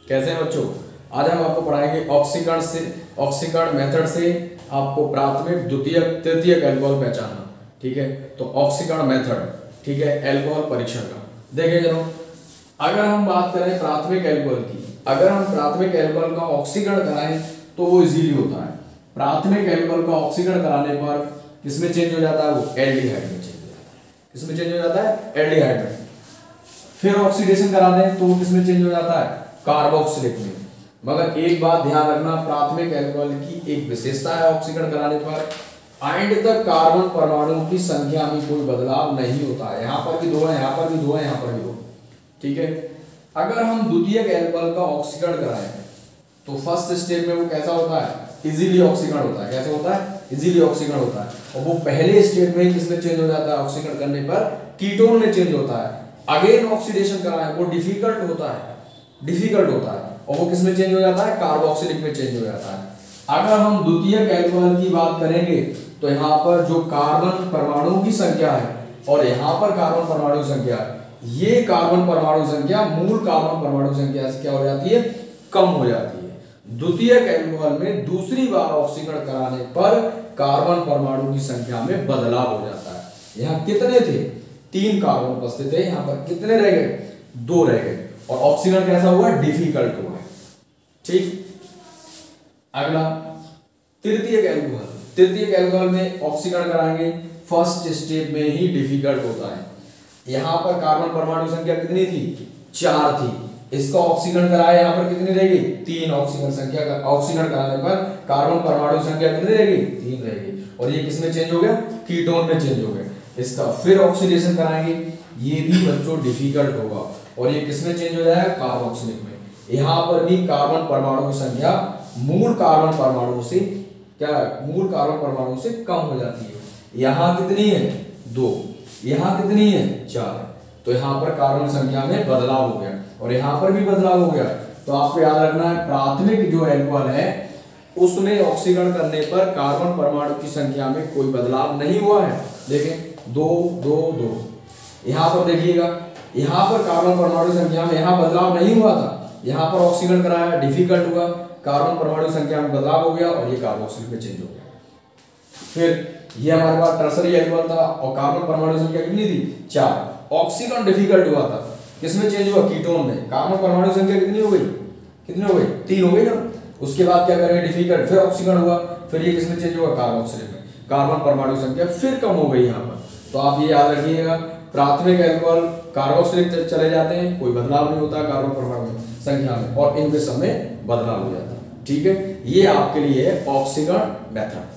कैसे हैं बच्चों? आज हम आपको पढ़ाएंगे ऑक्सीकरण मेथड से आपको प्राथमिक, द्वितीयक, तृतीयक अल्कोहल पहचानना। ठीक है, तो ऑक्सीकरण मेथड, ठीक है, अल्कोहल परीक्षण का। देखिए जनाब, अगर हम बात करें प्राथमिक अल्कोहल की, अगर हम प्राथमिक अल्कोहल का ऑक्सीकरण कराएं तो वो इजीली होता है। प्राथमिक अल्कोहल का ऑक्सीकरण कराने पर किसमें चेंज हो जाता है? वो एल्डिहाइड में चेंज हो जाता है। किसमें चेंज हो जाता है? एल्डिहाइड में। फिर ऑक्सीडेशन करा दें तो किसमें चेंज हो जाता है? कार्बोक्सिलिक में। मगर एक बात ध्यान रखना, प्राथमिक अल्कोहल की एक विशेषता है ऑक्सीकरण कराने पर एंड तक कार्बन परमाणुओं की संख्या में कोई बदलाव नहीं होता है। यहाँ पर भी दो है, यहाँ पर भी दो है, यहाँ पर भी दो। ठीक है, अगर हम द्वितीयक अल्कोहल का ऑक्सीकरण कराएं तो फर्स्ट स्टेप में वो कैसा होता है? इजीली ऑक्सीकरण होता है। कैसे होता है? इजीली ऑक्सीकरण होता है। और वो पहले स्टेप में किसमें चेंज हो जाता है? ऑक्सीकरण करने पर कीटोन में चेंज होता है। अगेन ऑक्सीडेशन कराएं वो डिफिकल्ट होता है और वो किसमें चेंज हो जाता है? कार्बोक्सिलिक में चेंज हो जाता है। अगर हम द्वितीयक अल्कोहल की बात करेंगे तो यहाँ पर जो कार्बन परमाणु की संख्या है और यहाँ पर कार्बन परमाणु संख्या है, ये कार्बन परमाणु संख्या मूल कार्बन परमाणु संख्या से क्या हो जाती है? कम हो जाती है। द्वितीयक अल्कोहल में दूसरी बार ऑक्सीकरण कराने पर कार्बन परमाणु की संख्या में बदलाव हो जाता है। यहाँ कितने थे? 3 कार्बन उपस्थित थे, यहाँ पर कितने रह गए? 2 रह गए और ऑक्सीकरण कैसा हुआ? डिफिकल्ट हुआ। ठीक, अगला तृतीयक अल्कोहल। तृतीयक अल्कोहल में ऑक्सीकरण कराएंगे, फर्स्ट स्टेप में ही डिफिकल्ट होता है। यहाँ पर कार्बन परमाणु संख्या कितनी थी? 4 थी। इसका ऑक्सीकरण कराया, यहाँ पर कितनी रहेगी? 3। ऑक्सीकरण कराने पर कार्बन परमाणु संख्या कितनी रहेगी? 3 रहेगी। और ये किसमें चेंज हो गया? कीटोन में चेंज हो गया। इसका फिर ऑक्सीडेशन कराएंगे, ये भी बच्चों डिफिकल्ट होगा और ये किसमें चेंज हो जाएगा? कार्बोक्सिलिक में। यहाँ पर भी कार्बन परमाणु की संख्या मूल कार्बन परमाणु से कम हो जाती है। यहाँ कितनी है? 2। यहाँ कितनी है? 4। तो यहाँ पर कार्बन संख्या में बदलाव हो गया और यहाँ पर भी बदलाव हो गया। तो आपको याद रखना है, प्राथमिक जो अल्कोहल है उसमें ऑक्सीकरण करने पर कार्बन परमाणु की संख्या में कोई बदलाव नहीं हुआ है। देखें 2 2 2। यहाँ पर देखिएगा, यहाँ पर कार्बन परमाणु संख्या में यहाँ बदलाव नहीं हुआ था। यहाँ पर ऑक्सीकरण कराया, डिफिकल्ट हुआ, कार्बन परमाणु संख्या में बदलाव हो गया और ये कार्बोक्सिलिक में चेंज हो गया। फिर ये हमारे पास टर्सरी अल्कोहल था और कार्बन परमाणु संख्या कितनी थी? 4। ऑक्सीकरण डिफिकल्ट हुआ था, किसमें चेंज हुआ? कीटोन में। कार्बन परमाणु संख्या कितनी हो गई? 3 हो गई ना। उसके बाद क्या करेंगे? डिफिकल्ट, फिर ऑक्सीकरण हुआ, फिर ये किसमें चेंज हुआ? कार्बोक्सिलिक में। कार्बन परमाणु संख्या फिर कम हो गई यहाँ पर। तो आप ये याद रखिएगा, प्राथमिक अल्कोहल कार्बोक्सिलिक चले जाते हैं, कोई बदलाव नहीं होता कार्बन परमाणु संख्या में और इनके समय बदलाव हो जाता है। ठीक है, ये आपके लिए है ऑक्सीकरण मेथड।